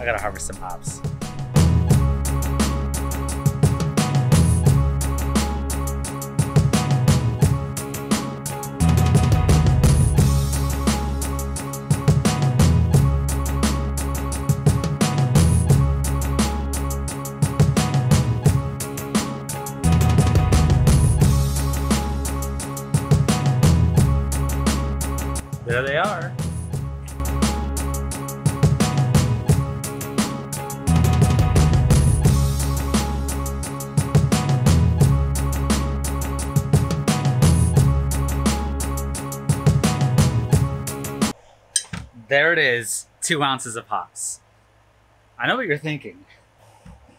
gotta harvest some hops. There they are. There it is, 2 ounces of hops. I know what you're thinking.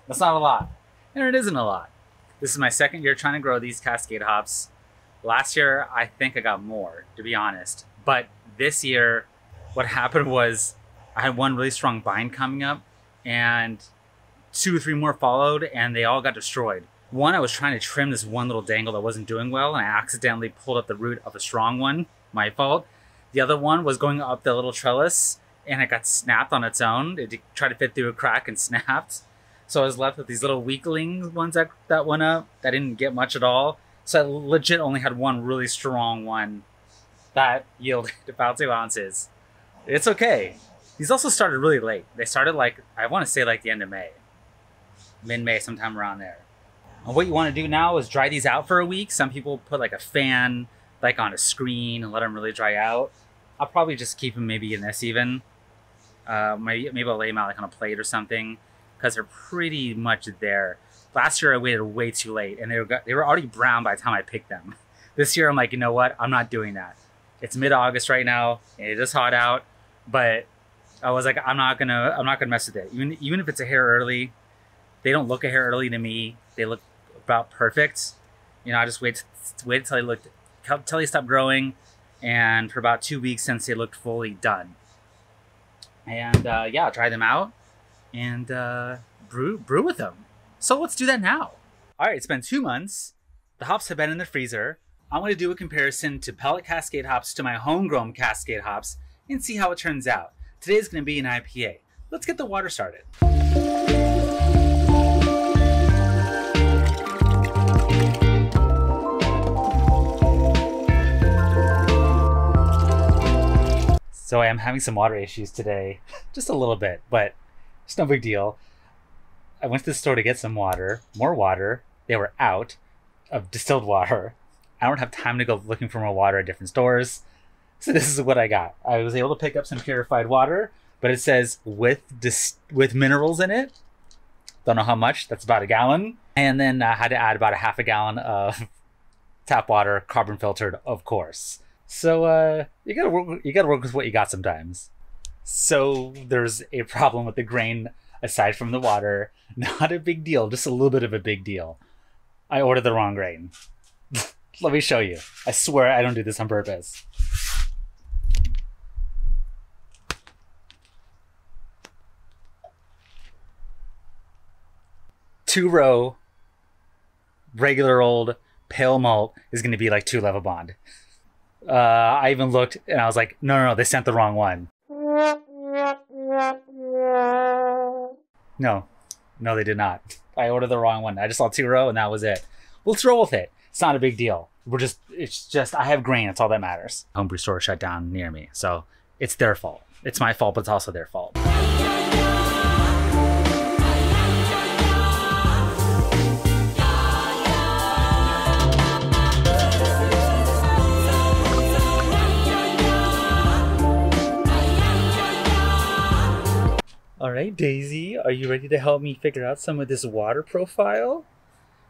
That's not a lot. And it isn't a lot. This is my second year trying to grow these Cascade hops. Last year, I think I got more, to be honest. But this year, what happened was I had one really strong bind coming up and 2 or 3 more followed and they all got destroyed. One, I was trying to trim this one little dangle that wasn't doing well and I accidentally pulled up the root of a strong one, my fault. The other one was going up the little trellis and it got snapped on its own. It tried to fit through a crack and snapped. So I was left with these little weakling ones that went up that didn't get much at all. So I legit only had one really strong one that yielded about 2 ounces. It's okay. These also started really late. They started like, I want to say like the end of May. Mid-May, sometime around there. And what you want to do now is dry these out for a week. Some people put like a fan like on a screen and let them really dry out. I'll probably just keep them maybe in this even. Maybe I'll lay them out like on a plate or something because they're pretty much there. Last year I waited way too late and they were already brown by the time I picked them. This year I'm like, you know what? I'm not doing that. It's mid-August right now and it is hot out, but I was like, I'm not gonna mess with it. Even if it's a hair early, they don't look a hair early to me. They look about perfect. You know, I just waited till they stopped growing, and for about 2 weeks since they looked fully done. And yeah, dry them out and brew with them. So let's do that now. All right, it's been 2 months. The hops have been in the freezer. I'm going to do a comparison to Pellet Cascade hops to my homegrown Cascade hops and see how it turns out. Today's going to be an IPA. Let's get the water started. So I am having some water issues today, just a little bit, but it's no big deal. I went to the store to get some water, more water. They were out of distilled water. I don't have time to go looking for more water at different stores. So this is what I got. I was able to pick up some purified water, but it says with minerals in it. Don't know how much, that's about 1 gallon. And then I had to add about 1/2 gallon of tap water, carbon filtered, of course. So you gotta work with what you got sometimes. So there's a problem with the grain aside from the water. Not a big deal, just a little bit of a big deal. I ordered the wrong grain. Let me show you. I swear I don't do this on purpose. Two-row, regular old pale malt is going to be like 2 level bond. I even looked and I was like, no, they sent the wrong one. No, they did not. I ordered the wrong one. I just saw 2-row and that was it. Let's roll with it. It's not a big deal. It's just, I have grain. That's all that matters. Homebrew store shut down near me. So it's their fault. It's my fault, but it's also their fault. All right, Daisy, are you ready to help me figure out some of this water profile?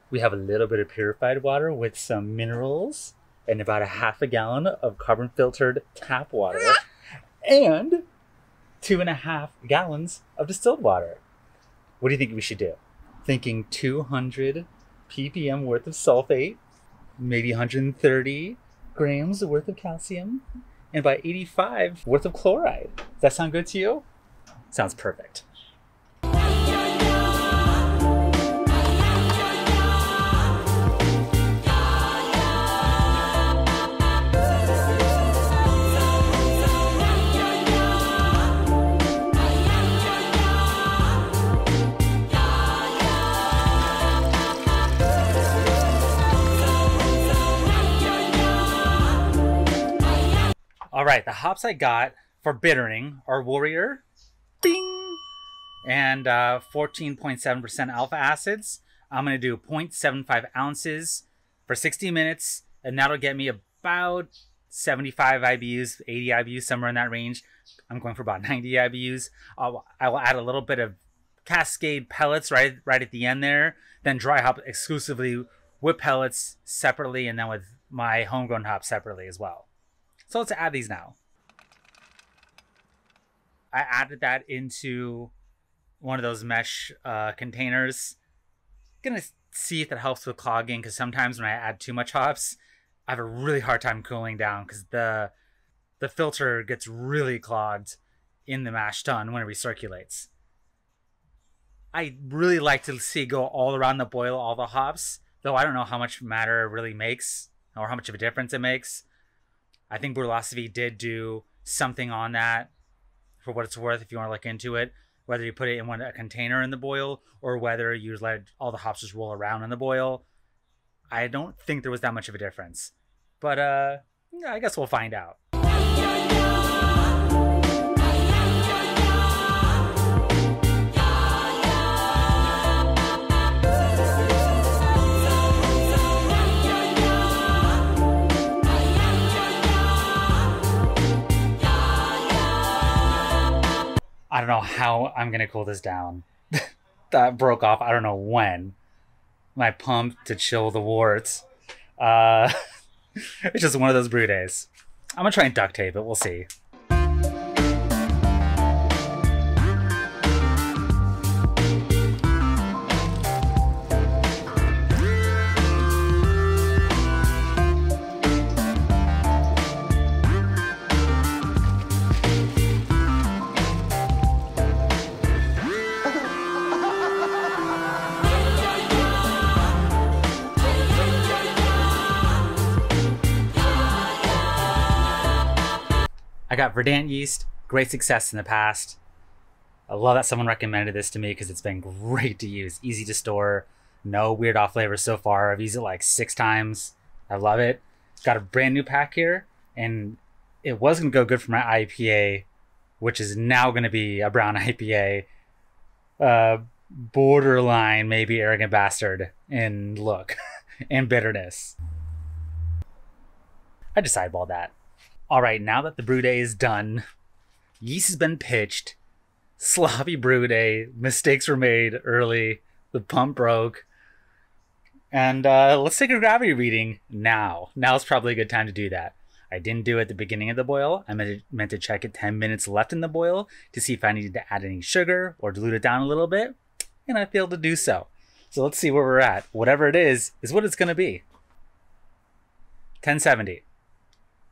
We have a little bit of purified water with some minerals and about 1/2 gallon of carbon filtered tap water and 2.5 gallons of distilled water. What do you think we should do? Thinking 200 ppm worth of sulfate, maybe 130 grams worth of calcium, and about 85 worth of chloride. Does that sound good to you? Sounds perfect. right, the hops I got for bittering are Warrior, bing, and 14.7% alpha acids. I'm going to do 0.75 ounces for 60 minutes, and that'll get me about 75 IBUs, 80 IBUs, somewhere in that range. I'm going for about 90 IBUs. I will add a little bit of Cascade pellets right at the end there, then dry hop exclusively with pellets separately, and then with my homegrown hops separately as well. So let's add these now. I added that into one of those mesh containers. Gonna see if that helps with clogging, because sometimes when I add too much hops, I have a really hard time cooling down because the filter gets really clogged in the mash tun when it recirculates. I really like to see go all around the boil all the hops, though I don't know how much matter it really makes or how much of a difference it makes. I think Brulosophy did do something on that for what it's worth if you want to look into it, whether you put it in a container in the boil or whether you let all the hops just roll around in the boil. I don't think there was that much of a difference, but yeah, I guess we'll find out. I don't know how I'm going to cool this down. That broke off. I don't know when. My pump to chill the warts. It's just one of those brew days. I'm going to try and duct tape it. We'll see. I got Verdant yeast, great success in the past. I love that someone recommended this to me because it's been great to use, easy to store, no weird off flavors so far. I've used it like 6 times. I love it. Got a brand new pack here, and it was going to go good for my IPA, which is now going to be a brown IPA. Borderline maybe arrogant bastard in look and bitterness. I just eyeballed that. All right, now that the brew day is done, yeast has been pitched, sloppy brew day, mistakes were made early, the pump broke, and let's take a gravity reading now. Now's probably a good time to do that. I didn't do it at the beginning of the boil. I meant to check it 10 minutes left in the boil to see if I needed to add any sugar or dilute it down a little bit, and I failed to do so. So let's see where we're at. Whatever it is what it's gonna be. 1070.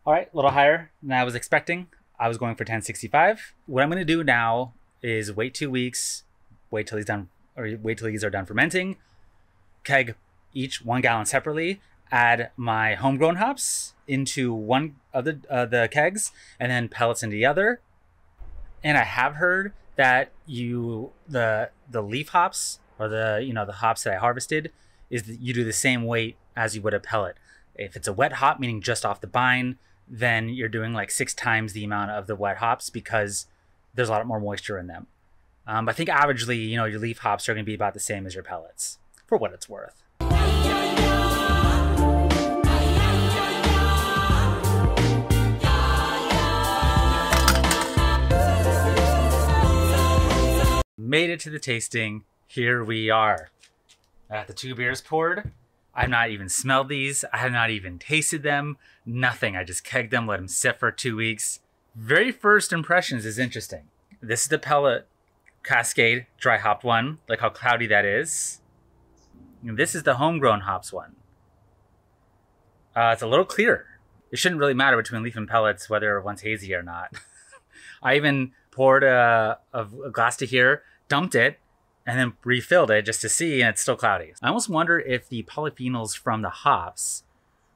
All right, a little higher than I was expecting. I was going for 1065. What I'm going to do now is wait 2 weeks, wait till he's done, or wait till these are done fermenting. Keg each 1 gallon separately. Add my homegrown hops into one of the kegs, and then pellets into the other. And I have heard that the leaf hops, or the hops that I harvested, is that you do the same weight as you would a pellet. If it's a wet hop, meaning just off the vine, then you're doing like 6 times the amount of the wet hops because there's a lot more moisture in them. I think averagely, your leaf hops are going to be about the same as your pellets, for what it's worth. Made it to the tasting. Here we are. I got the 2 beers poured. I've not even smelled these. I have not even tasted them. Nothing. I just kegged them, let them sit for 2 weeks. Very first impressions is interesting. This is the Pellet Cascade dry hopped one. Like how cloudy that is. And this is the homegrown hops one. It's a little clearer. It shouldn't really matter between leaf and pellets whether one's hazy or not. I even poured a glass to here, dumped it, and then refilled it just to see, and it's still cloudy. I almost wonder if the polyphenols from the hops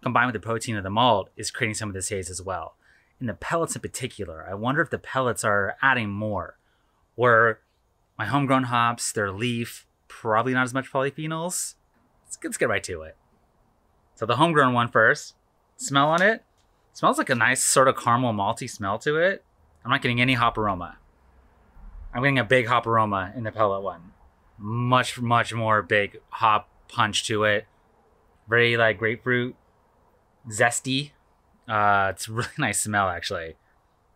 combined with the protein of the malt is creating some of this haze as well. In the pellets in particular, I wonder if the pellets are adding more. Where my homegrown hops, their leaf, probably not as much polyphenols. Let's get right to it. So the homegrown one first. Smell on it. Smells like a nice sort of caramel malty smell to it. I'm not getting any hop aroma. I'm getting a big hop aroma in the Pellet one. Much more big hop punch to it. Very like grapefruit, zesty. It's a really nice smell actually.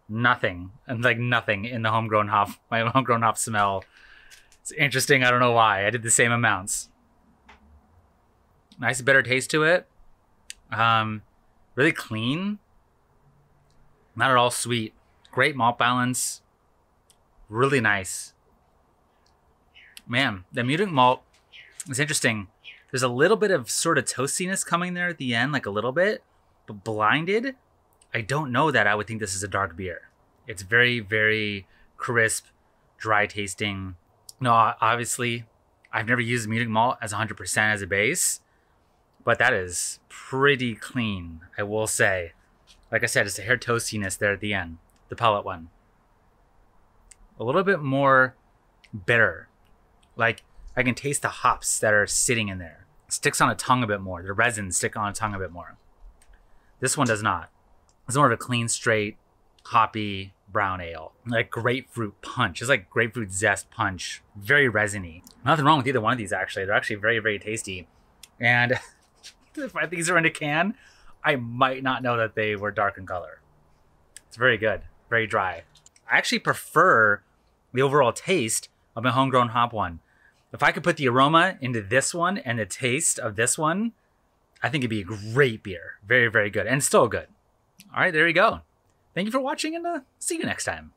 Nothing in the homegrown hop. My homegrown hop smell. It's interesting. I don't know why. I did the same amounts. Nice bitter taste to it. Really clean. Not at all sweet. Great malt balance. Really nice. Man, the Munich Malt is interesting. There's a little bit of sort of toastiness coming there at the end, like a little bit. But blinded, I don't know that I would think this is a dark beer. It's very, very crisp, dry tasting. No, obviously, I've never used Munich Malt as 100% as a base. But that is pretty clean, I will say. Like I said, it's a hair toastiness there at the end. The Pellet one. A little bit more bitter. Like, I can taste the hops that are sitting in there. It sticks on a tongue a bit more. The resins stick on a tongue a bit more. This one does not. It's more of a clean, straight, hoppy brown ale. Like grapefruit punch. It's like grapefruit zest punch. Very resiny. Nothing wrong with either one of these, actually. They're actually very, very tasty. And if these are in a can, I might not know that they were dark in color. It's very good. Very dry. I actually prefer the overall taste of my homegrown hop one. If I could put the aroma into this one and the taste of this one, I think it'd be a great beer. Very, very good. And still good. All right, there you go. Thank you for watching, and see you next time.